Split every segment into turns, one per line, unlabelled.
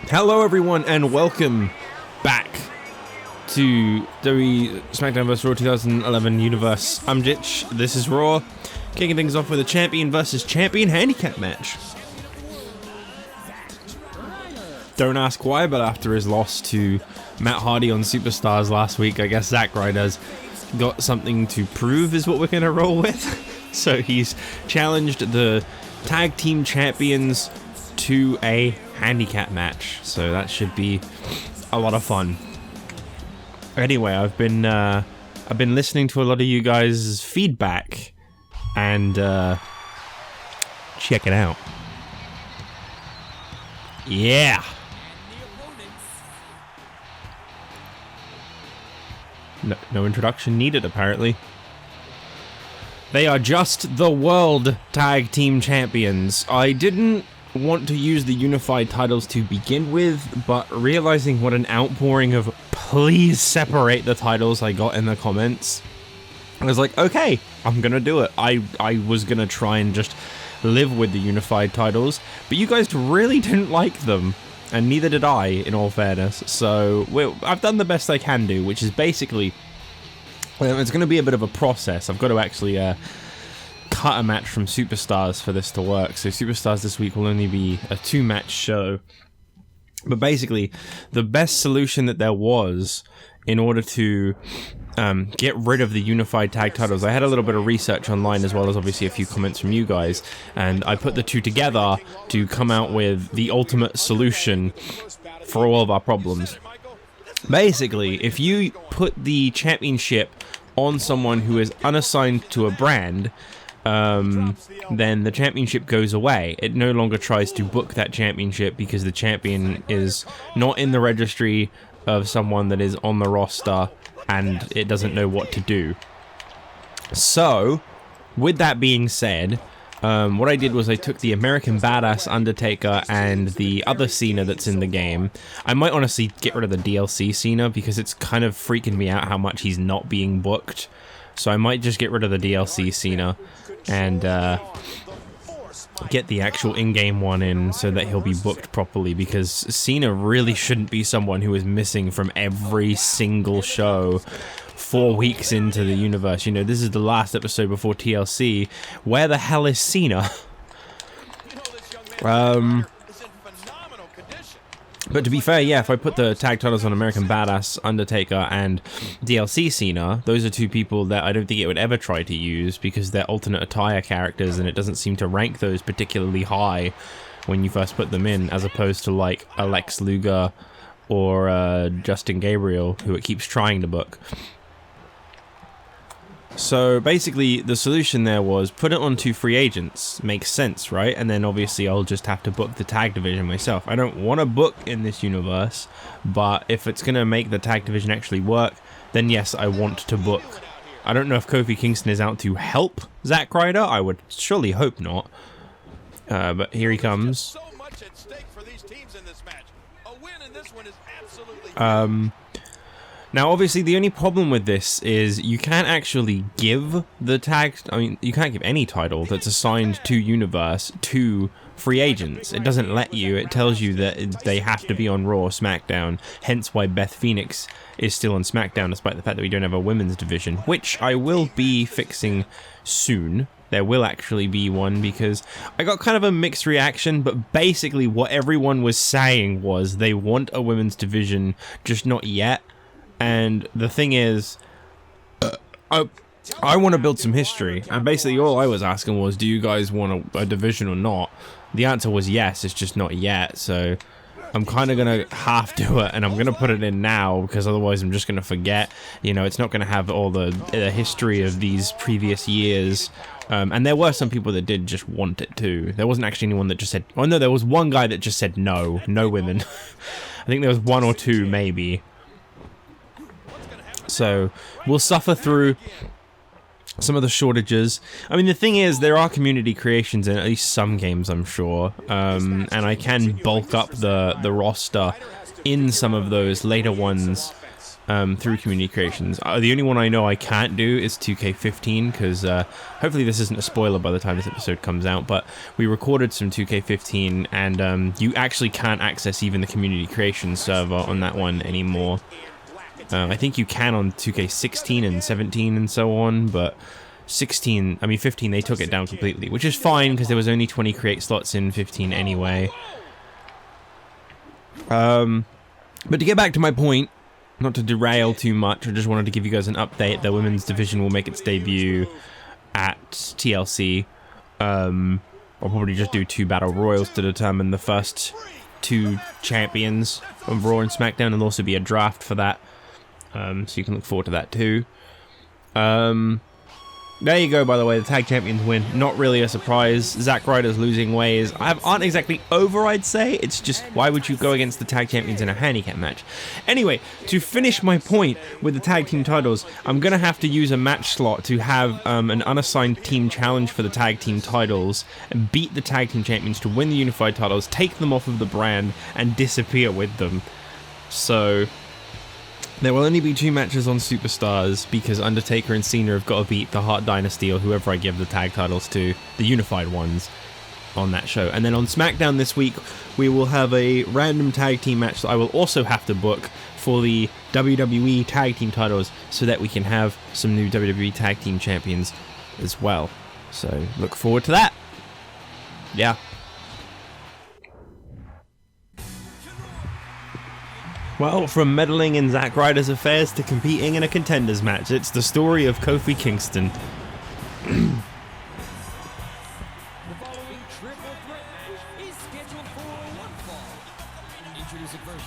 Hello everyone and welcome back to WWE SmackDown vs. Raw 2011 Universe. I'm Jitch, this is Raw, kicking things off with a champion versus champion handicap match. Don't ask why, but after his loss to Matt Hardy on Superstars last week, I guess Zack Ryder's got something to prove is what we're going to roll with. So he's challenged the tag team champions to a handicap match, so that should be a lot of fun. Anyway, I've been listening to a lot of you guys' feedback, and check it out. Yeah. No introduction needed, apparently. They are just the World Tag Team Champions. I didn't want to use the unified titles to begin with, but realizing what an outpouring of please separate the titles I got in the comments, I was like, okay, I'm gonna do it. I was gonna try and just live with the unified titles, but you guys really didn't like them, and neither did I, in all fairness. So I've done the best I can do, which is basically, it's gonna be a bit of a process. I've got to actually cut a match from Superstars for this to work. So Superstars this week will only be a 2-match show. But basically, the best solution that there was in order to get rid of the unified tag titles, I had a little bit of research online as well as obviously a few comments from you guys, and I put the two together to come out with the ultimate solution for all of our problems. Basically, if you put the championship on someone who is unassigned to a brand, then the championship goes away. It no longer tries to book that championship because the champion is not in the registry of someone that is on the roster and it doesn't know what to do. So, with that being said, what I did was I took the American Badass Undertaker and the other Cena that's in the game. I might honestly get rid of the DLC Cena because it's kind of freaking me out how much he's not being booked. So I might just get rid of the DLC Cena and get the actual in-game one in so that he'll be booked properly, because Cena really shouldn't be someone who is missing from every single show 4 weeks into the universe. You know, this is the last episode before TLC. Where the hell is Cena? But to be fair, yeah, if I put the tag titles on American Badass, Undertaker, and DLC Cena, those are two people that I don't think it would ever try to use because they're alternate attire characters and it doesn't seem to rank those particularly high when you first put them in, as opposed to like a Lex Luger or Justin Gabriel, who it keeps trying to book. So basically, the solution there was put it on 2 free agents. Makes sense, right? And then obviously I'll just have to book the tag division myself. I don't want to book in this universe, but if it's going to make the tag division actually work, then yes, I want to book. I don't know if Kofi Kingston is out to help Zack Ryder. I would surely hope not. But here he comes. Now, obviously, the only problem with this is you can't actually give the tag... I mean, you can't give any title that's assigned to Universe to free agents. It doesn't let you. It tells you that they have to be on Raw or SmackDown, hence why Beth Phoenix is still on SmackDown, despite the fact that we don't have a women's division, which I will be fixing soon. There will actually be one, because I got kind of a mixed reaction, but basically what everyone was saying was they want a women's division, just not yet. And the thing is, I want to build some history, and basically all I was asking was, do you guys want a division or not? The answer was yes, it's just not yet, so I'm kind of going to half do it, and I'm going to put it in now, because otherwise I'm just going to forget. You know, it's not going to have all the history of these previous years, and there were some people that did just want it too. There wasn't actually anyone that just said, oh no, there was one guy that just said no women. I think there was 1 or 2 maybe. So we'll suffer through some of the shortages. I mean, the thing is, there are community creations in at least some games, I'm sure, and I can bulk up the roster in some of those later ones through community creations. The only one I know I can't do is 2K15, because hopefully this isn't a spoiler by the time this episode comes out, but we recorded some 2K15, and you actually can't access even the community creation server on that one anymore. I think you can on 2K16 and 17 and so on, but 15, they took it down completely, which is fine, because there was only 20 create slots in 15 anyway. But to get back to my point, not to derail too much, I just wanted to give you guys an update. The women's division will make its debut at TLC. I'll probably just do 2 battle royals to determine the first 2 champions of Raw and SmackDown, and there'll also be a draft for that. So you can look forward to that too. There you go, by the way, the tag champions win. Not really a surprise. Zack Ryder's losing ways aren't exactly over, I'd say. It's just, why would you go against the tag champions in a handicap match? Anyway, to finish my point with the tag team titles, I'm going to have to use a match slot to have an unassigned team challenge for the tag team titles, and beat the tag team champions to win the unified titles, take them off of the brand, and disappear with them. So there will only be 2 matches on Superstars, because Undertaker and Cena have got to beat the Hart Dynasty, or whoever I give the tag titles to, the unified ones, on that show. And then on SmackDown this week, we will have a random tag team match that I will also have to book for the WWE tag team titles, so that we can have some new WWE tag team champions as well. So look forward to that. Yeah. Well, from meddling in Zack Ryder's affairs to competing in a Contenders match, it's the story of Kofi Kingston.
The following triple threat match is scheduled for one fall. Introducing first,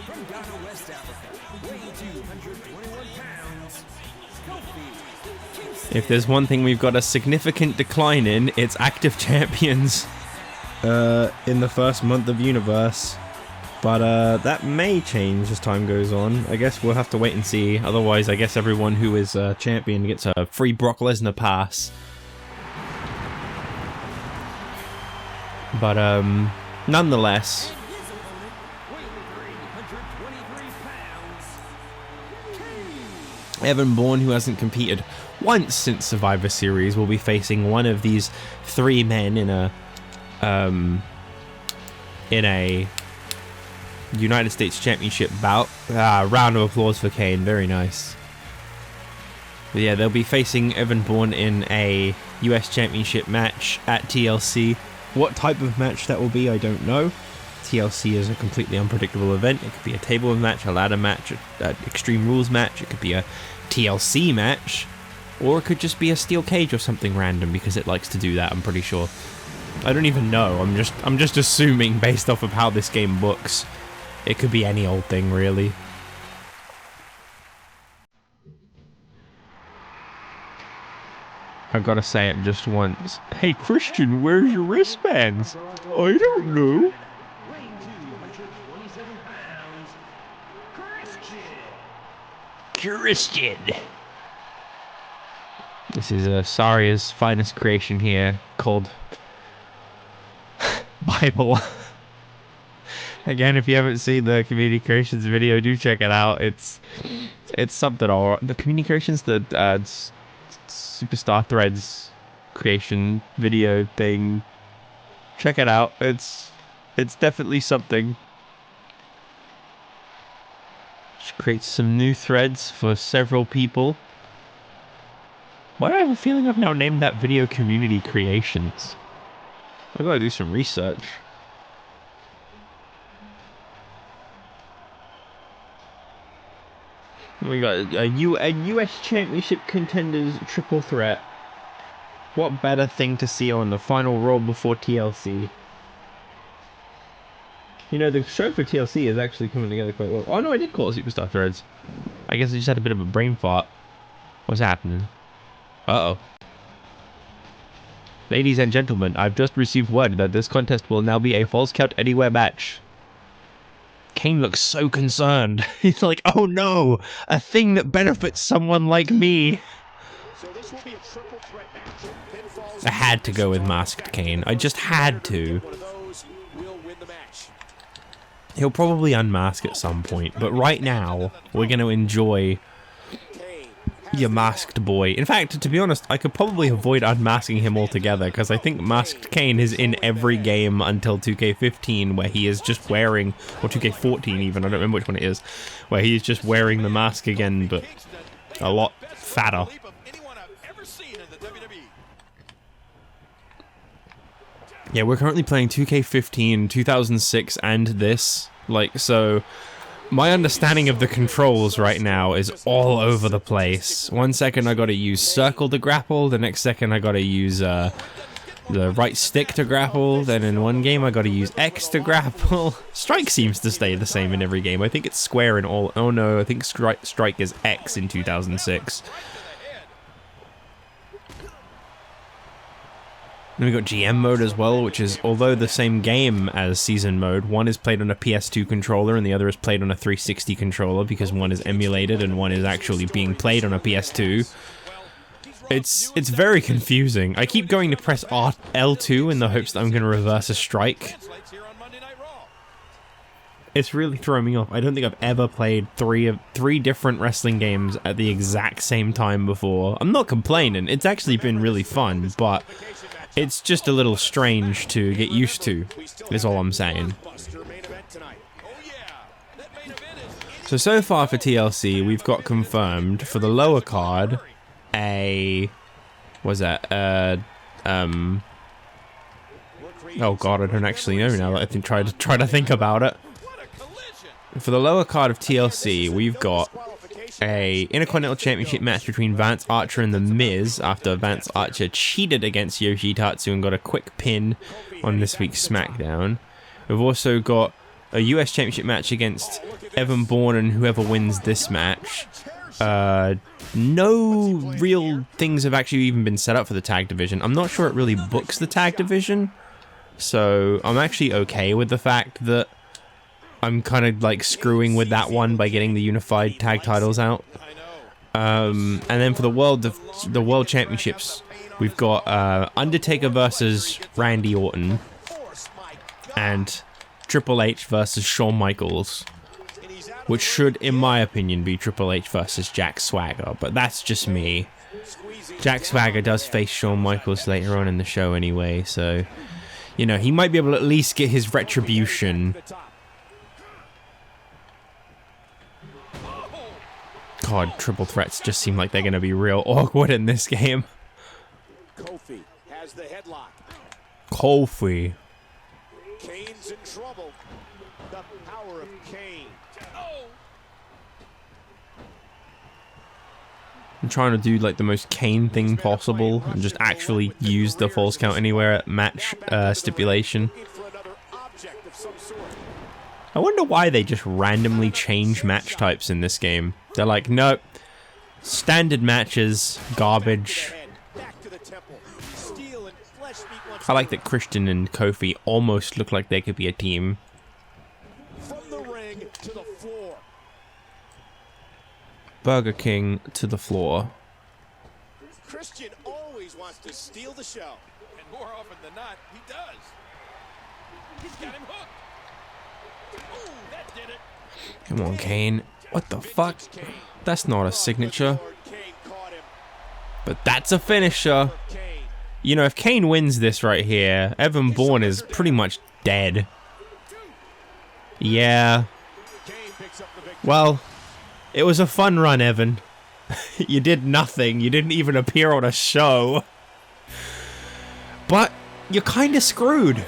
from Ghana, West Africa, weighing 221 pounds, Kofi Kingston.
If there's one thing we've got a significant decline in, it's active champions in the first month of Universe. But that may change as time goes on. I guess we'll have to wait and see. Otherwise, I guess everyone who is a champion gets a free Brock Lesnar pass. But nonetheless, Evan Bourne, who hasn't competed once since Survivor Series, will be facing one of these 3 men in a United States Championship bout. Round of applause for Kane. Very nice. But yeah, they'll be facing Evan Bourne in a US Championship match at TLC. What type of match that will be, I don't know. TLC is a completely unpredictable event. It could be a table match, a ladder match, an Extreme Rules match. It could be a TLC match, or it could just be a steel cage or something random, because it likes to do that, I'm pretty sure. I don't even know. I'm just assuming based off of how this game books. It could be any old thing, really. I've got to say it just once. Hey, Christian, where's your wristbands? I don't know. Christian. This is SARIA'S finest creation here, called Bible. Again, if you haven't seen the Community Creations video, do check it out. It's something alright. The Community Creations, the Superstar Threads creation video thing. Check it out. It's definitely something. Just create some new threads for several people. Why do I have a feeling I've now named that video Community Creations? I gotta do some research. We got a US Championship Contenders triple threat. What better thing to see on the final Raw before TLC? You know, the show for TLC is actually coming together quite well. Oh no, I did call it Superstar Threads. I guess I just had a bit of a brain fart. What's happening? Uh-oh. Ladies and gentlemen, I've just received word that this contest will now be a Falls Count Anywhere match. Kane looks so concerned. He's like, oh no, a thing that benefits someone like me.
So this will be a triple threat match.
I had to go with Masked Kane. I just had to.
One of those will win the match.
He'll probably unmask at some point, but right now, we're going to enjoy your masked boy. In fact, to be honest, I could probably avoid unmasking him altogether, because I think Masked Kane is in every game until 2K15, where he is just wearing, or 2K14 even, I don't remember which one it is, where he is just wearing the mask again, but a lot fatter. Yeah, we're currently playing 2K15, 2006, and this. Like, so my understanding of the controls right now is all over the place. 1 second I gotta use circle to grapple, the next second I gotta use the right stick to grapple, then in one game I gotta use X to grapple. Strike seems to stay the same in every game. I think it's square in all. Oh no, I think strike is X in 2006. Then we got GM mode as well, which is, although the same game as season mode, one is played on a PS2 controller and the other is played on a 360 controller, because one is emulated and one is actually being played on a PS2. It's very confusing. I keep going to press L2 in the hopes that I'm going to reverse a strike. It's really throwing me off. I don't think I've ever played three different wrestling games at the exact same time before. I'm not complaining. It's actually been really fun, but it's just a little strange to get used to, is all I'm saying. So far for TLC, we've got confirmed for the lower card a... what's that? Oh god, I don't actually know now that I think try to think about it. For the lower card of TLC, we've got a Intercontinental Championship match between Vance Archer and The Miz after Vance Archer cheated against Yoshitatsu and got a quick pin on this week's SmackDown. We've also got a US Championship match against Evan Bourne and whoever wins this match. No real things have actually even been set up for the tag division. I'm not sure it really books the tag division, so I'm actually okay with the fact that I'm kind of like screwing with that one by getting the unified tag titles out. And then for the world championships, we've got Undertaker versus Randy Orton and Triple H versus Shawn Michaels, which should, in my opinion, be Triple H versus Jack Swagger, but that's just me. Jack Swagger does face Shawn Michaels later on in the show anyway, so, you know, he might be able to at least get his retribution. God, triple threats just seem like they're going to be real awkward in this game.
Kofi has the headlock.
Kofi.
Kane's in trouble. The power of Kane.
I'm trying to do like the most Kane thing possible and just actually use the falls count anywhere at match stipulation. I wonder why they just randomly change match types in this game. They're like, nope, standard matches, garbage. I like that Christian and Kofi almost look like they could be a team.
From the ring to the floor.
Burger King to the floor.
Christian always wants to steal the show.
And more often than not, he does. He's got him hooked. Ooh, that did it.
Come on, Kane. What the fuck? That's not a signature. But that's a finisher. You know, if Kane wins this right here, Evan Bourne is pretty much dead. Yeah. Well, it was a fun run, Evan. You did nothing. You didn't even appear on a show. But you're kind of screwed.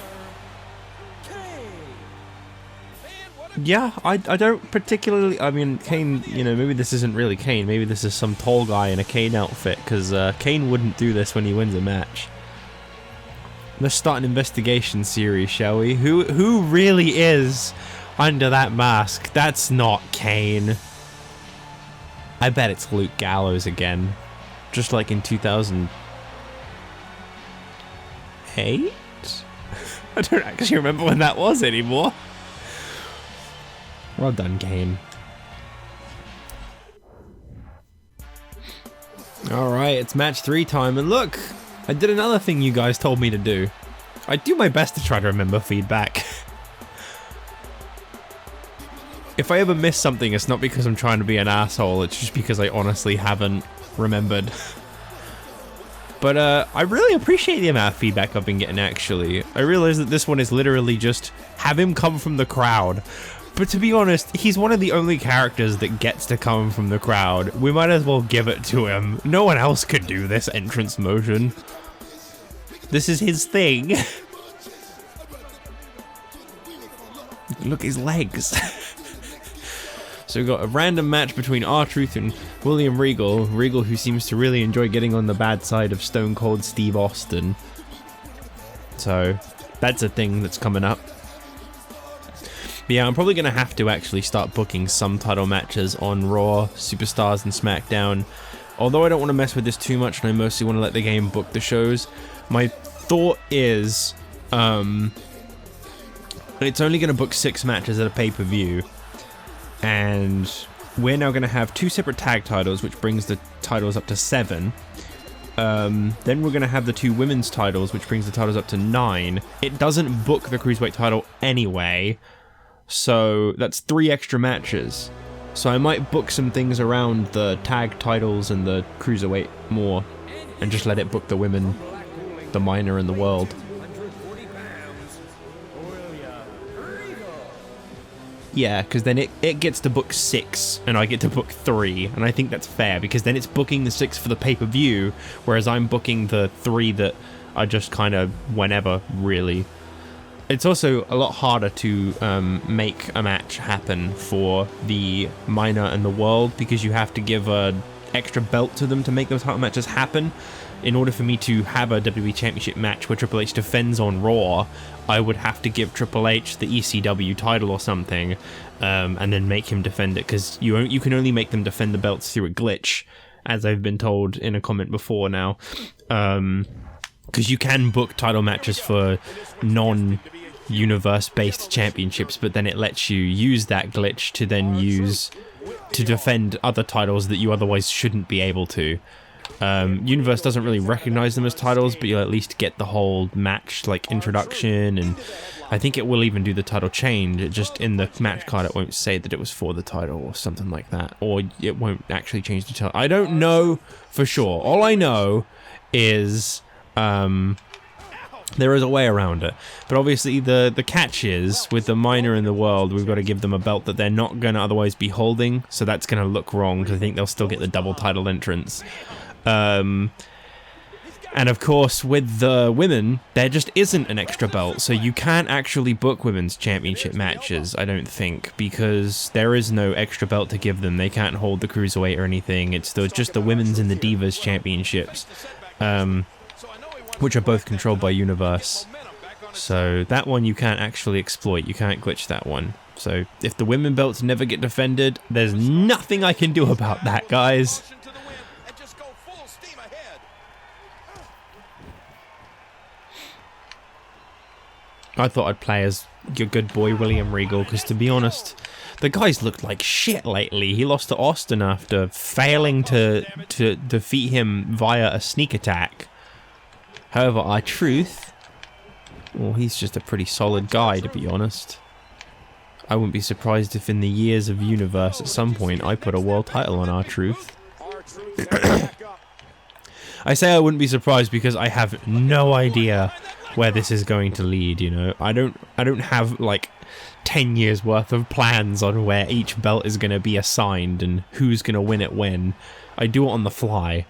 Yeah, I don't particularly... I mean, Kane, you know, maybe this isn't really Kane. Maybe this is some tall guy in a Kane outfit, because Kane wouldn't do this when he wins a match. Let's start an investigation series, shall we? Who really is under that mask? That's not Kane. I bet it's Luke Gallows again. Just like in 2008? I don't actually remember when that was anymore. Well done, Kane. Alright, it's match 3 time, and look! I did another thing you guys told me to do. I do my best to try to remember feedback. If I ever miss something, it's not because I'm trying to be an asshole, it's just because I honestly haven't remembered. But I really appreciate the amount of feedback I've been getting, actually. I realize that this one is literally just have him come from the crowd. But to be honest, he's one of the only characters that gets to come from the crowd. We might as well give it to him. No one else could do this entrance motion. This is his thing. Look at his legs. So we've got a random match between R-Truth and William Regal. Regal, who seems to really enjoy getting on the bad side of Stone Cold Steve Austin. So that's a thing that's coming up. But yeah, I'm probably going to have to actually start booking some title matches on Raw, Superstars, and SmackDown. Although I don't want to mess with this too much, and I mostly want to let the game book the shows. My thought is, it's only going to book 6 matches at a pay-per-view. And we're now going to have 2 separate tag titles, which brings the titles up to 7. Then we're going to have the 2 women's titles, which brings the titles up to 9. It doesn't book the Cruiserweight title anyway, so that's 3 extra matches. So I might book some things around the tag titles and the Cruiserweight more, and just let it book the women, the minor, and the world. Yeah, because then it gets to book 6, and I get to book 3, and I think that's fair, because then it's booking the 6 for the pay-per-view, whereas I'm booking the 3 that are just kind of whenever, really. It's also a lot harder to make a match happen for the minor and the world, because you have to give an extra belt to them to make those title matches happen. In order for me to have a WWE Championship match where Triple H defends on Raw, I would have to give Triple H the ECW title or something, and then make him defend it, because you can only make them defend the belts through a glitch, as I've been told in a comment before now. Because you can book title matches for non-universe-based championships, but then it lets you use that glitch to then use to defend other titles that you otherwise shouldn't be able to. Universe doesn't really recognize them as titles, but you'll at least get the whole match, like, introduction, and I think it will even do the title change. It just, in the match card, it won't say that it was for the title or something like that, or it won't actually change the title. I don't know for sure. All I know is there is a way around it, but obviously the catch is, with the minor in the world, we've got to give them a belt that they're not going to otherwise be holding, so that's going to look wrong, because I think they'll still get the double title entrance. And of course, with the women, there just isn't an extra belt, so you can't actually book women's championship matches, I don't think, because there is no extra belt to give them. They can't hold the Cruiserweight or anything. It's just the women's and the Divas championships, which are both controlled by Universe. So that one you can't actually exploit. You can't glitch that one. So if the women belts never get defended, there's nothing I can do about that, guys. I thought I'd play as your good boy William Regal, because to be honest, the guy's looked like shit lately. He lost to Austin after failing to defeat him via a sneak attack. However, R-Truth, well, he's just a pretty solid guy, to be honest. I wouldn't be surprised if in the years of Universe at some point I put a world title on R-Truth. I say I wouldn't be surprised because I have no idea where this is going to lead, you know. I don't have like 10 years worth of plans on where each belt is going to be assigned and who's going to win it when. I do it on the fly.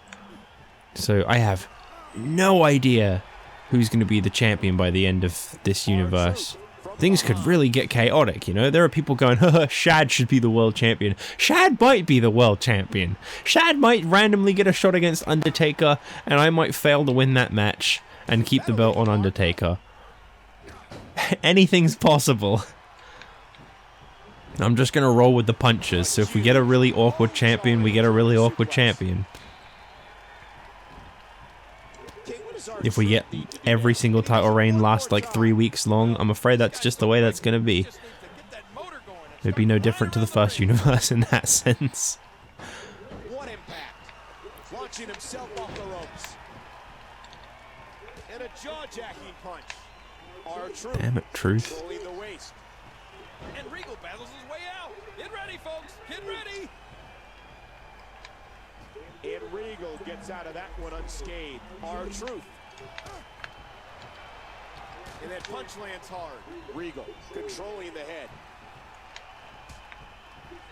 So I have no idea who's going to be the champion by the end of this universe. Things could really get chaotic, you know. There are people going, haha, Shad should be the world champion. Shad might be the world champion. Shad might randomly get a shot against Undertaker, and I might fail to win that match and keep the belt on Undertaker. Anything's possible. I'm just going to roll with the punches, so if we get a really awkward champion, we get a really awkward champion. If we get every single title reign last like 3 weeks long, I'm afraid that's just the way that's going to be. It'd be no different to the first universe in that sense.
What impact! Launching himself off the ropes. And a jaw-jacking punch. R-Truth.
Damn it, Truth.
Controlling the waist.
And Regal battles his way out. Get ready, folks. Get ready.
And Regal gets out of that one unscathed. R-Truth. And that punch lands hard. Regal controlling the head.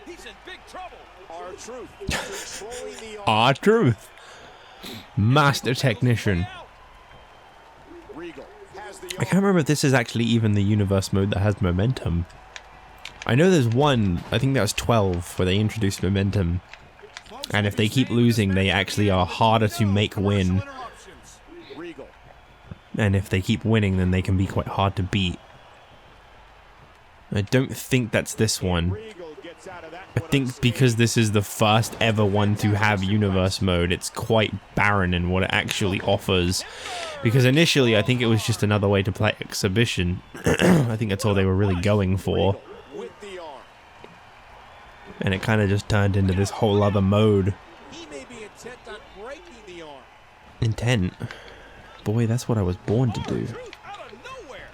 He's in big trouble.
R-Truth controlling the arm.
R-Truth. Master technician.
Regal has the
I can't remember if this is actually even the universe mode that has momentum. I know there's one, I think that was 12, where they introduced momentum. And if they keep losing, they actually are harder to make win.
Regal.
And if they keep winning, then they can be quite hard to beat. I don't think that's this one.
Regal gets out of that
I
one
think
unscathed.
because this is the first ever one to have universe mode, it's quite barren in what it actually offers. Because initially, I think it was just another way to play exhibition. I think that's all they were really going for.
With the arm.
And it kind of just turned into this whole other mode.
He may be intent on breaking the arm.
Intent. Boy, that's what I was born to do.
Truth out of nowhere.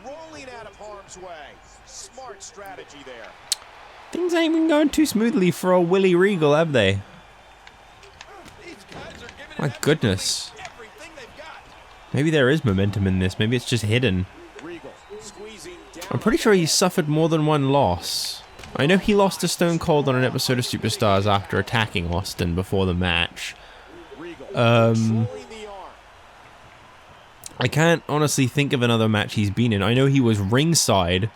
Rolling out of harm's way. Smart strategy there.
Things ain't been going too smoothly for a Willie Regal, have they?
These guys are giving
My
Evan
goodness.
Bourne everything they've got.
Maybe there is momentum in this. Maybe it's just hidden.
Regal squeezing down.
I'm pretty sure he suffered more than one loss. I know he lost to Stone Cold on an episode of Superstars after attacking Austin before the match.
Regal controlling the arm.
I can't honestly think of another match he's been in. I know he was ringside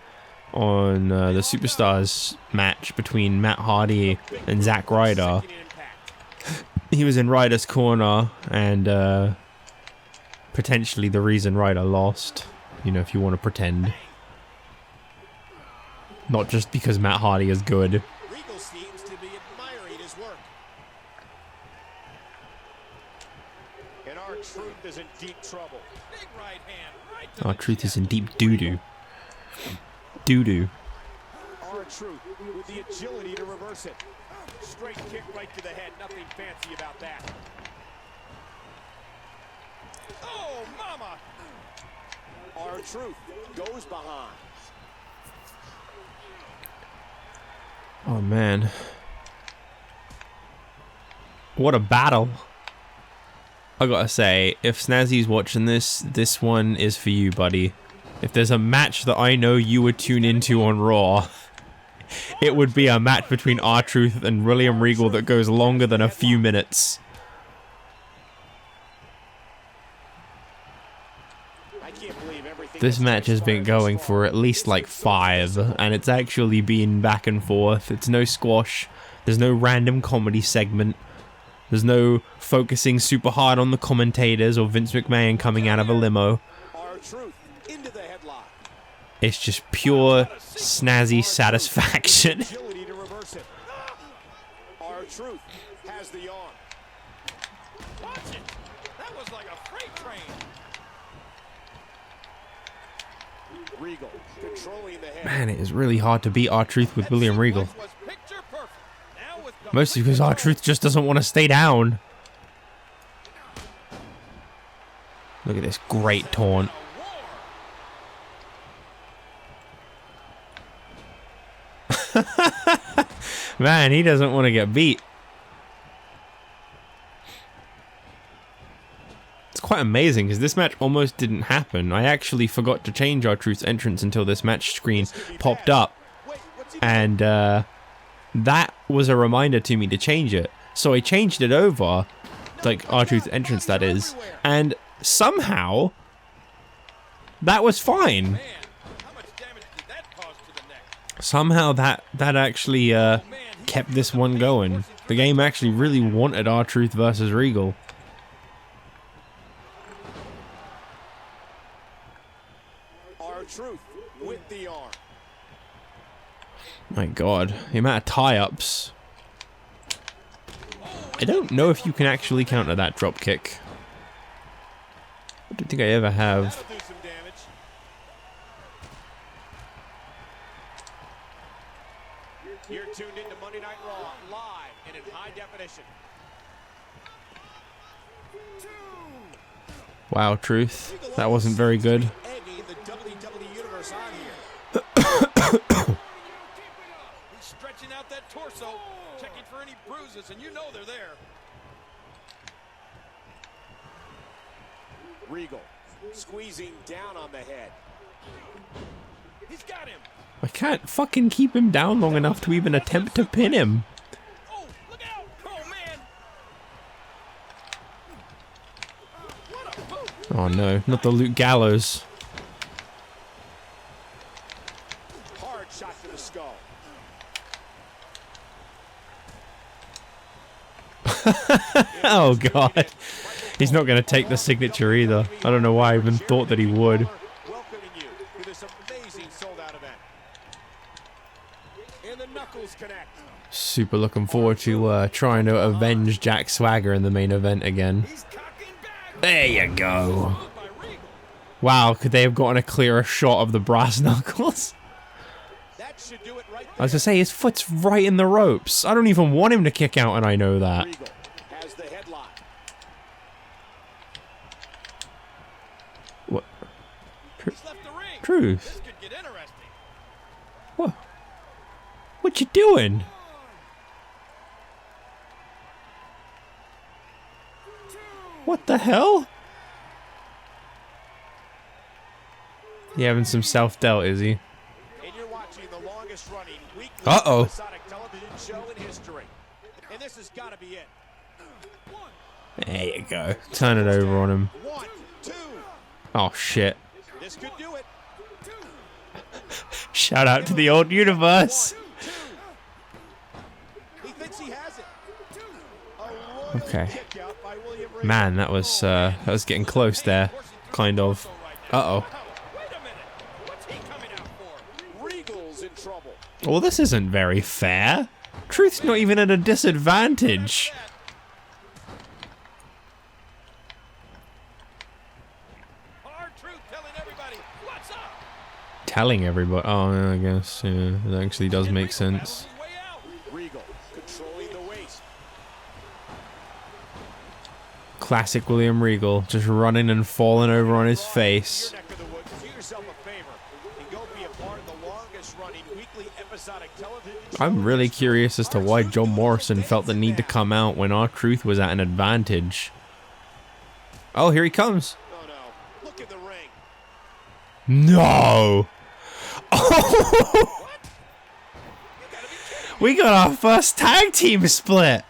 on the Superstars match between Matt Hardy and Zack Ryder.
Second impact.
He was in Ryder's corner and potentially the reason Ryder lost. You know, if you want to pretend. Not just because Matt Hardy is good.
Regal seems to be admiring his work. And R-Truth is in deep trouble.
Big right hand. Right to
Our
the
truth
chest.
is in deep doo-doo. Doo-doo.
R-Truth with the agility to reverse it. Straight kick right to the head. Nothing fancy about that.
Oh, mama.
R-Truth goes behind.
Oh man. What a battle. I gotta say, if Snazzy's watching this, this one is for you, buddy. If there's a match that I know you would tune into on Raw, it would be a match between R-Truth and William Regal that goes longer than a few minutes.
I can't believe everything.
This match has been going for at least like 5, and it's actually been back and forth. It's no squash. There's no random comedy segment. There's no focusing super hard on the commentators or Vince McMahon coming out of a limo.
R-Truth into the headlock.
It's just pure snazzy satisfaction.
Agility to reverse it. R-Truth has the arm.
Watch it. That was like a freight train.
Regal controlling the head.
Man, it is really hard to beat R-Truth with William Regal.
That was picture perfect. Now with
Mostly because R-Truth just doesn't want to stay down. Look at this great taunt. Man, he doesn't want to get beat. It's quite amazing because this match almost didn't happen. I actually forgot to change R-Truth's entrance until this match screen popped up.
Wait, what's he
And that was a reminder to me to change it. So I changed it over, like R-Truth's entrance that is, and somehow that was fine.
Man, how much damage did that cause to the neck?
Somehow that actually kept this one going. The game actually really wanted R-Truth versus Regal.
R-Truth with the arm.
My god, the amount of tie-ups. I don't know if you can actually counter that drop kick. I don't think I ever have.
That'll do some damage. You're tuned into Monday Night Raw, live and in high definition.
Wow, Truth. That wasn't very good.
Egging the WWE Universe on here.
out that torso, checking for any bruises, and you know they're there.
Regal squeezing down on the head.
He's got him.
I can't fucking keep him down long enough to even attempt to pin him.
Oh, look out! Oh man! What a boot!
Oh no, not the Luke Gallows.
Hard shot to the skull.
Oh god. He's not going to take the signature either. I don't know why I even thought that he would.
Welcoming you to this amazing sold-out event. And the knuckles connect.
Super looking forward to trying to avenge Jack Swagger in the main event again.
He's cocking back.
There you go.
By Regal.
Wow, could they have gotten a clearer shot of the brass knuckles?
That should do it right there.
I was going to say, his foot's right in the ropes. I don't even want him to kick out, and I know that.
Regal has the headlock.
What?
He's left the ring.
Truth.
This could get interesting.
What? What you doing? What the hell? He having some self-doubt, is he?
And you're watching the longest running weekly
Uh-oh.
episodic television show in history. And this has got to be it.
There you go. Turn it over on him.
1, 2.
Oh, shit.
This could do it.
Shout out to the old universe.
He thinks he has it. A royal
Okay.
kick out by William Regal.
Man, that was getting close there. Kind of. Uh-oh.
Wait a minute. What's he coming out for?
Regal's in trouble.
Well, this isn't very fair. Truth's not even at a disadvantage.
Hard truth telling everybody what's up.
Telling everybody. Oh, yeah, I guess. Yeah, it actually does make sense.
Way out.
Regal controlling the waist.
Classic William Regal. Just running and falling over on his face.
Your neck of the woods. Do yourself a favor and go be a part of the longest running weekly episodic television show.
I'm really curious as to why John Morrison felt the need to come out when R-Truth was at an advantage. Oh, here he comes.
Oh no. Look at the ring.
No! Oh! We got our first tag team split!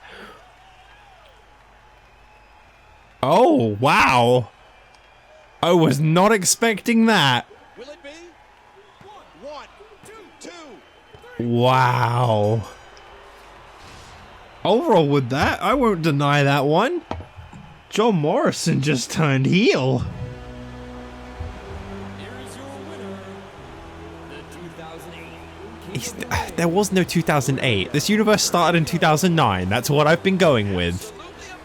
Oh, wow! I was not expecting that.
Will it be? 1, 2, 2.
Wow. I'll roll with that. I won't deny that one. John Morrison just turned heel.
Here is your winner, the 2008
There was no 2008. This universe started in 2009. That's what I've been going with.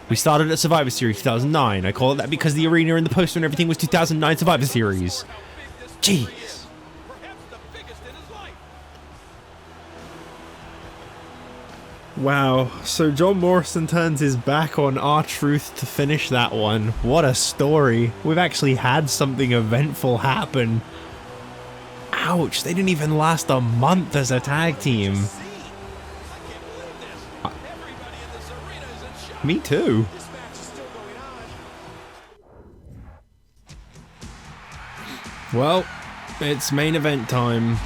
We started at Survivor Series 2009. I call it that because the arena and the poster and everything was 2009 Survivor Series. Jeez.
Perhaps the biggest in his life.
Wow. So John Morrison turns his back on R-Truth to finish that one. What a story. We've actually had something eventful happen. Ouch. They didn't even last a month as a tag team.
I can't believe this. Everybody in this arena is in shock.
Me too.
This match is still going on.
Well, it's main event time.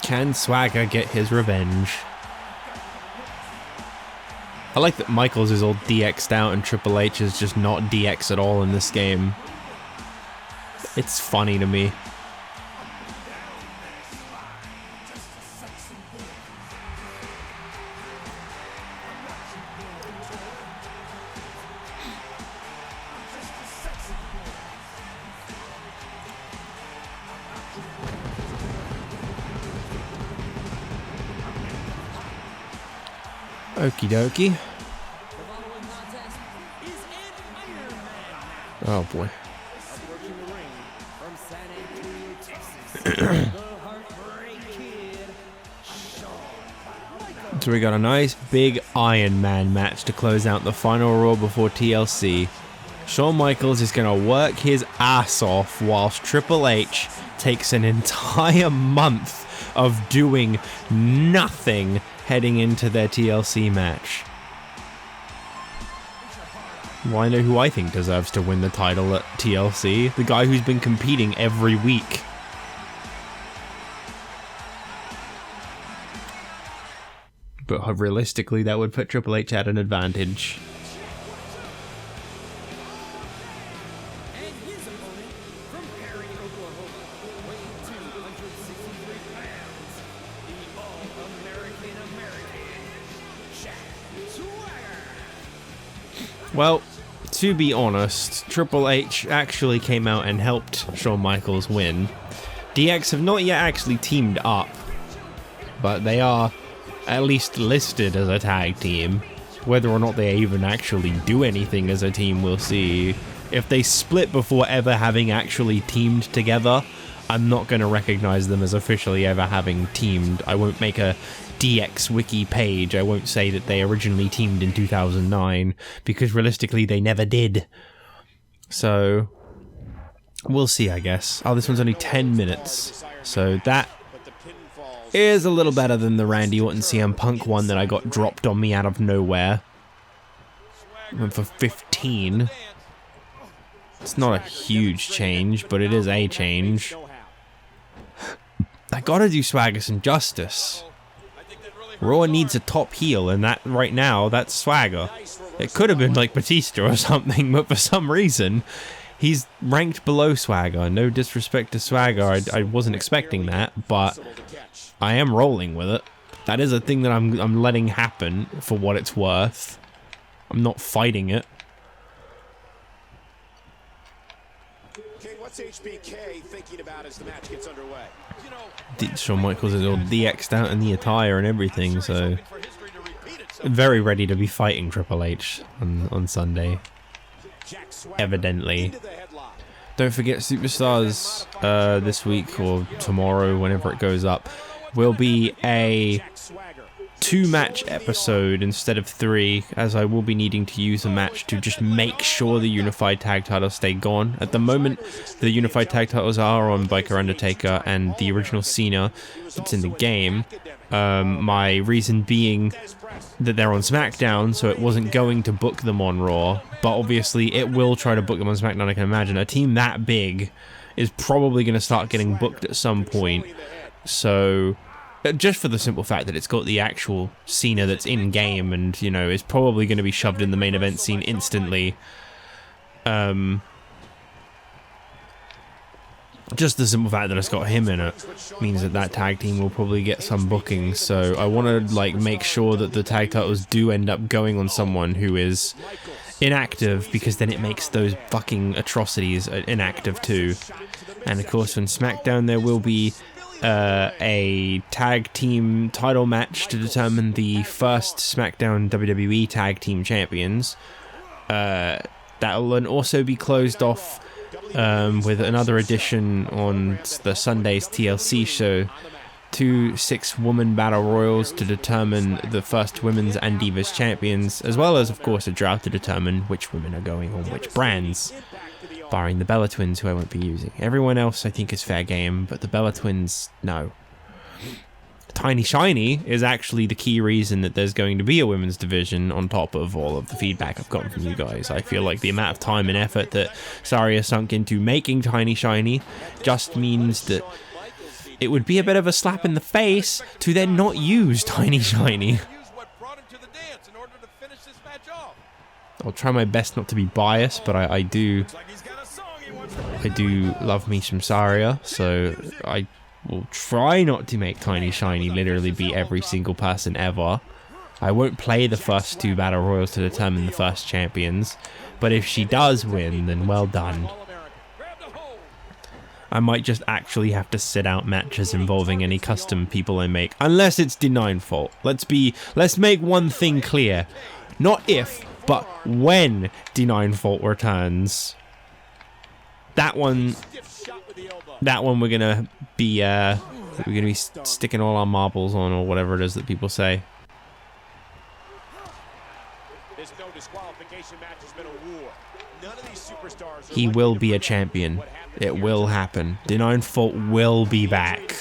Can Swagger get his revenge? I like that Michaels is all DX'd out and Triple H is just not DX at all in this game. It's funny to me. Okie dokie.
The following contest is an Iron Man match.
Oh boy.
Approaching the ring from San Antonio, Texas, the Heartbreak Kid, Shawn.
So we got a nice big Iron Man match to close out the final Raw before TLC. Shawn Michaels is going to work his ass off whilst Triple H takes an entire month of doing nothing heading into their TLC match. Well, I know who I think deserves to win the title at TLC. The guy who's been competing every week. But realistically, that would put Triple H at an advantage.
And his opponent from Perry, Oklahoma, weighing 263 pounds, the All-American Jack Swagger.
Well, to be honest, Triple H actually came out and helped Shawn Michaels win. DX have not yet actually teamed up, but they are at least listed as a tag team. Whether or not they even actually do anything as a team, we'll see. If they split before ever having actually teamed together, I'm not going to recognize them as officially ever having teamed. I won't make a DX wiki page. I won't say that they originally teamed in 2009, because realistically they never did. So we'll see, I guess. Oh, this one's only 10 minutes, so that is a little better than the Randy Orton CM Punk one that I got dropped on me out of nowhere. Went for 15. It's not a huge change, but it is a change. I gotta do Swagger some justice. Raw needs a top heel, and that right now, that's Swagger. It could have been like Batista or something, but for some reason, he's ranked below Swagger. No disrespect to Swagger, I wasn't expecting that, but I am rolling with it. That is a thing that I'm letting happen for what it's worth. I'm not fighting it.
King, what's HBK thinking about as the match gets underway?
Shawn Michaels is all DX'd out in the attire and everything, so very ready to be fighting Triple H on Sunday. Evidently. Don't forget, Superstars this week or tomorrow, whenever it goes up, will be a 2-match episode instead of 3, as I will be needing to use a match to just make sure the Unified Tag titles stay gone. At the moment, the Unified Tag titles are on Biker Undertaker and the original Cena that's in the game. My reason being that they're on SmackDown, so it wasn't going to book them on Raw, but obviously it will try to book them on SmackDown. I can imagine a team that big is probably going to start getting booked at some point. So just for the simple fact that it's got the actual Cena that's in game, and you know, is probably going to be shoved in the main event scene instantly. Just the simple fact that it's got him in it means that that tag team will probably get some bookings. So I want to like make sure that the tag titles do end up going on someone who is inactive, because then it makes those fucking atrocities inactive too. And of course, on SmackDown there will be a tag team title match to determine the first SmackDown WWE tag team champions. That will also be closed off with another edition on the Sunday's TLC show. 2 6-woman battle royals to determine the first women's and divas champions, as well as of course a draft to determine which women are going on which brands, barring the Bella Twins, who I won't be using. Everyone else I think is fair game, but the Bella Twins, no. Tiny Shiny is actually the key reason that there's going to be a women's division, on top of all of the feedback I've gotten from you guys. I feel like the amount of time and effort that SARIA sunk into making Tiny Shiny just means that it would be a bit of a slap in the face to then not use Tiny Shiny. I'll try my best not to be biased, but I do love me some SARIA, so I will try not to make Tiny Shiny literally be every single person ever. I won't play the first 2 battle royals to determine the first champions, but if she does win, then well done. I might just actually have to sit out matches involving any custom people I make, unless it's Denying Fault. Let's make one thing clear. Not if, but when Denying Fault returns. That one we're gonna be sticking all our marbles on, or whatever it is that people say. He will be a champion. It will happen. Denying Fault will be back.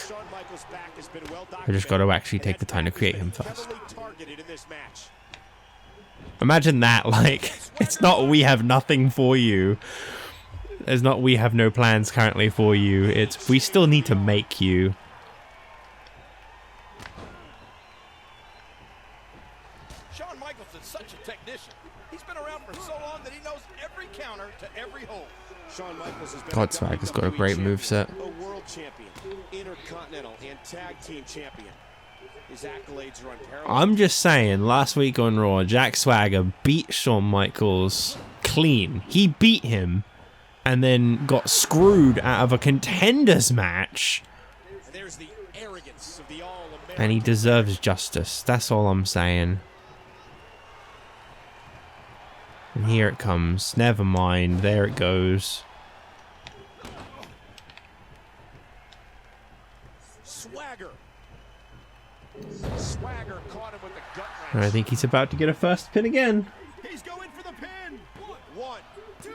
I just got to actually take the time to create him first.
Heavily targeted in this match.
Imagine that, like, it's not we have nothing for you. It's not we have no plans currently for you. It's we still need to make you.
Shawn Michaels is such a technician. He's been around for so long that he knows every counter to every hold.
Shawn Michaels has been
God, Swag has got a great moveset.
a world champion, intercontinental, and tag team champion. His accolades are unparalleled.
I'm just saying, last week on Raw, Jack Swagger beat Shawn Michaels clean. He beat him and then got screwed out of a Contenders match.
There's the arrogance of the All-American.
And he deserves justice. That's all I'm saying. And here it comes. Never mind. There it goes.
Swagger. Swagger caught him with the gut wrench.
And I think he's about to get a first pin again.
He's going for the pin. One, two,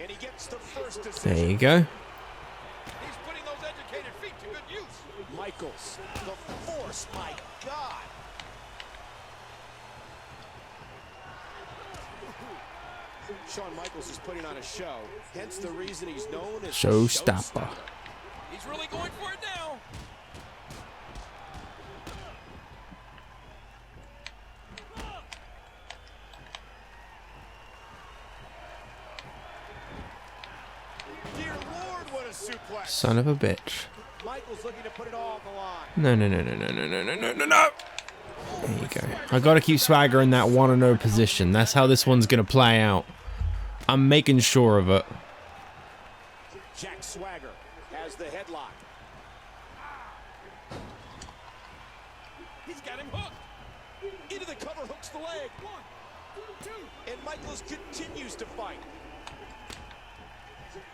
and he gets the first decision.
There you go.
He's putting those educated feet to good use.
Michaels, the force, my God. Shawn Michaels is putting on a show, hence the reason he's known as
Showstopper.
He's really going for it now.
Dear Lord, what a suplex.
Son of a bitch.
Michaels looking to put it all on the line.
No, no, no, no, no, no, no, no, no, no, no. There you go. I gotta keep Swagger in that 1-0 position. That's how this one's gonna play out. I'm making sure of it.
Jack Swagger has the headlock.
He's got him hooked.
Into the cover, hooks the leg. One, two, and Michaels continues to fight.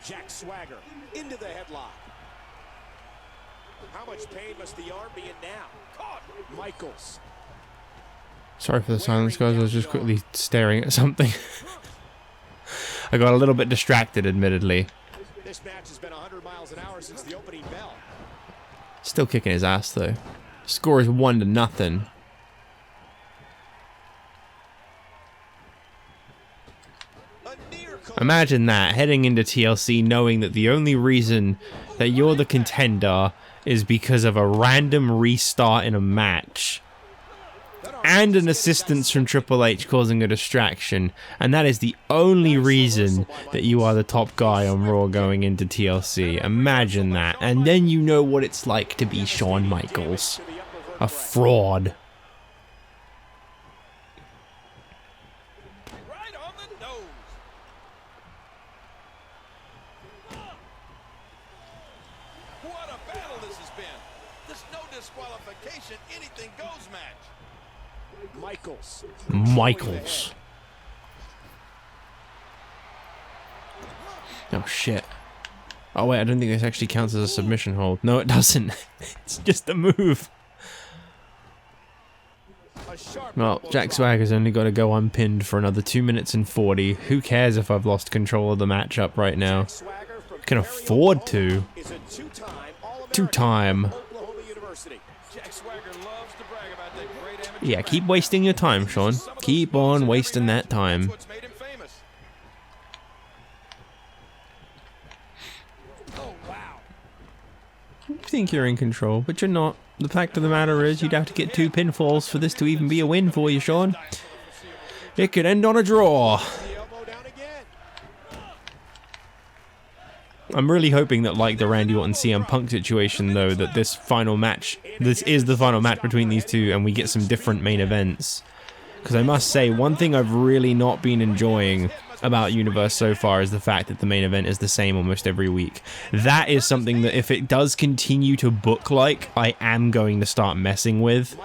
Jack Swagger into the headlock. How much pain must the arm be in now? Caught. Michaels.
Sorry for the silence, guys. I was just quickly staring at something. I got a little bit distracted, admittedly.
This match has been 100 miles an hour since the opening bell.
Still kicking his ass, though. Score is 1-0.
A near
Imagine that, heading into TLC knowing that the only reason that you're the contender is because of a random restart in a match. And an assistance from Triple H causing a distraction. And that is the only reason that you are the top guy on Raw going into TLC. Imagine that. And then you know what it's like to be Shawn Michaels. A fraud.
Right on the nose. What a battle this has been. There's no disqualification, anything goes match.
Michaels.
Michaels. Oh shit. Oh wait, I don't think this actually counts as a submission hold. No, it doesn't. It's just a move. Well, Jack Swagger's only got to go unpinned for another 2 minutes and 40. Who cares if I've lost control of the matchup right now? Can afford to. Two-time. Yeah, keep wasting your time, Shawn. Keep on wasting that time. You think you're in control, but you're not. The fact of the matter is, you'd have to get 2 pinfalls for this to even be a win for you, Shawn. It could end on a draw. I'm really hoping that, like the Randy Orton CM Punk situation, though, that this is the final match between these two, and we get some different main events. Because I must say, one thing I've really not been enjoying about Universe so far is the fact that the main event is the same almost every week. That is something that if it does continue to book like, I am going to start messing with.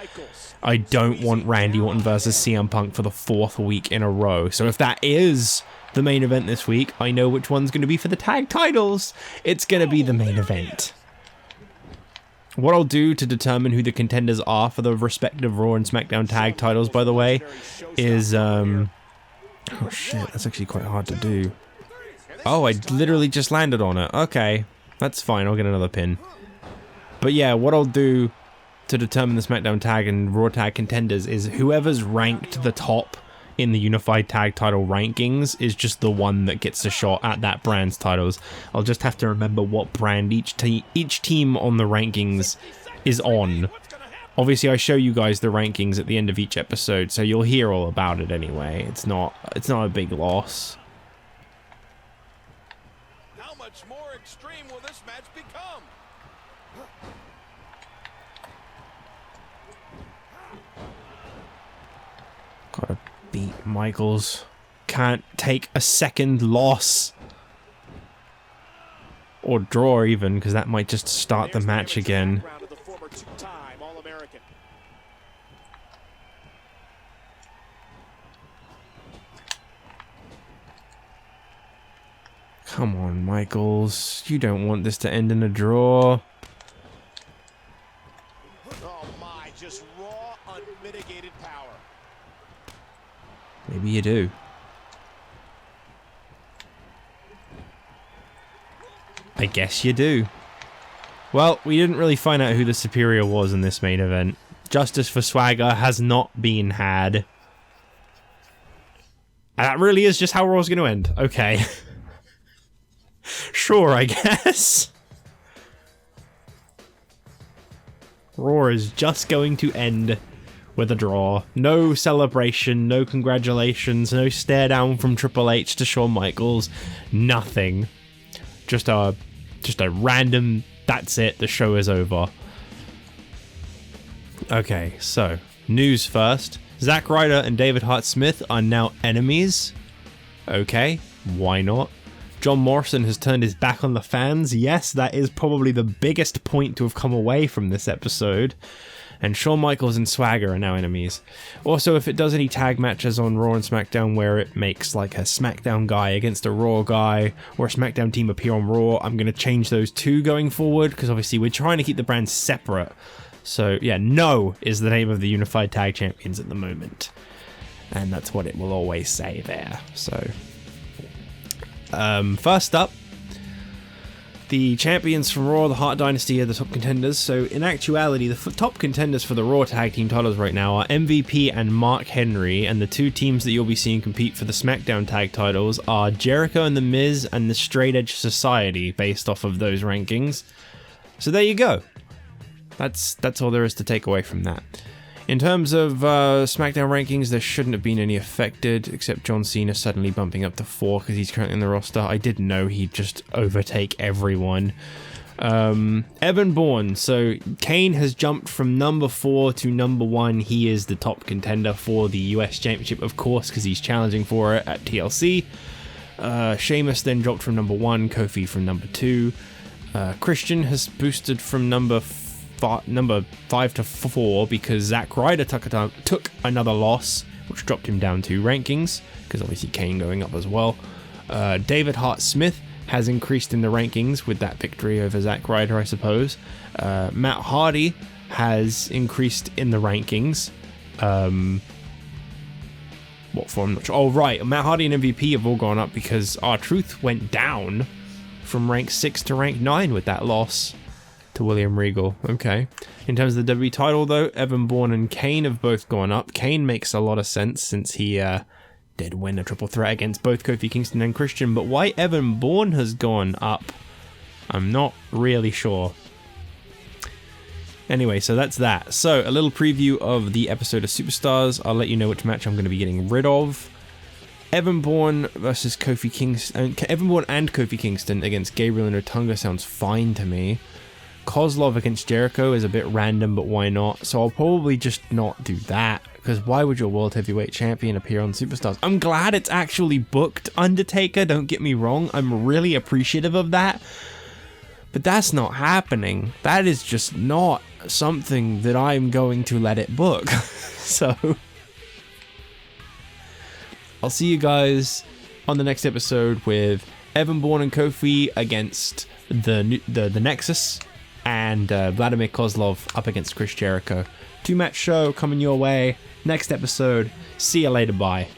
I don't want Randy Orton versus CM Punk for the 4th week in a row. So if that is the main event this week, I know which one's going to be for the tag titles. It's going to be the main event. What I'll do to determine who the contenders are for the respective Raw and SmackDown tag titles, by the way, is oh shit, that's actually quite hard to do. Oh, I literally just landed on it. Okay, that's fine, I'll get another pin. But yeah, what I'll do to determine the SmackDown Tag and Raw Tag Contenders is whoever's ranked the top in the Unified Tag Title rankings is just the one that gets a shot at that brand's titles. I'll just have to remember what brand each team on the rankings is on. Obviously, I show you guys the rankings at the end of each episode, so you'll hear all about it anyway. It's not a big loss.
How much more extreme will this match become?
Gotta beat Michaels. Can't take a second loss. Or draw even, because that might just start the match again. Come on, Michaels. You don't want this to end in a draw.
Oh my, just raw, unmitigated power.
Maybe you do. I guess you do. Well, we didn't really find out who the superior was in this main event. Justice for Swagger has not been had. And that really is just how Raw's going to end. Okay. Sure, I guess. Raw is just going to end with a draw. No celebration, no congratulations, no stare down from Triple H to Shawn Michaels. Nothing. Just a random, that's it, the show is over. Okay, so, news first. Zack Ryder and David Hart Smith are now enemies. Okay, why not? John Morrison has turned his back on the fans. Yes, that is probably the biggest point to have come away from this episode. And Shawn Michaels and Swagger are now enemies. Also, if it does any tag matches on Raw and SmackDown where it makes like a SmackDown guy against a Raw guy, or a SmackDown team appear on Raw, I'm going to change those two going forward, because obviously we're trying to keep the brands separate. So yeah, No is the name of the Unified Tag Champions at the moment. And that's what it will always say there. So, first up, the champions from Raw, the Hart Dynasty, are the top contenders. So in actuality, the top contenders for the Raw tag team titles right now are MVP and Mark Henry, and the two teams that you'll be seeing compete for the SmackDown tag titles are Jericho and The Miz and the Straight Edge Society, based off of those rankings. So there you go. That's all there is to take away from that. In terms of SmackDown rankings, there shouldn't have been any affected, except John Cena suddenly bumping up to 4 because he's currently in the roster. I didn't know he'd just overtake everyone. Evan Bourne. So Kane has jumped from number 4 to number 1. He is the top contender for the US Championship, of course, because he's challenging for it at TLC. Sheamus then dropped from number 1, Kofi from number 2. Christian has boosted from number 5 to 4 because Zack Ryder took another loss, which dropped him down 2 rankings, because obviously Kane going up as well. David Hart Smith has increased in the rankings with that victory over Zack Ryder, I suppose. Matt Hardy has increased in the rankings. What for? I'm not sure. Oh, right. Matt Hardy and MVP have all gone up because R-Truth went down from rank 6 to rank 9 with that loss to William Regal. Okay. In terms of the WWE title, though, Evan Bourne and Kane have both gone up. Kane makes a lot of sense since he did win a triple threat against both Kofi Kingston and Christian, but why Evan Bourne has gone up, I'm not really sure. Anyway, so that's that. So, a little preview of the episode of Superstars. I'll let you know which match I'm going to be getting rid of. Evan Bourne versus Kofi Kingston. Evan Bourne and Kofi Kingston against Gabriel and Otunga sounds fine to me. Kozlov against Jericho is a bit random, but why not? So I'll probably just not do that, because why would your World Heavyweight Champion appear on Superstars? I'm glad it's actually booked Undertaker, don't get me wrong. I'm really appreciative of that. But that's not happening. That is just not something that I'm going to let it book. So I'll see you guys on the next episode with Evan Bourne and Kofi against the Nexus, and Vladimir Kozlov up against Chris Jericho. 2-match show coming your way. Next episode. See you later. Bye.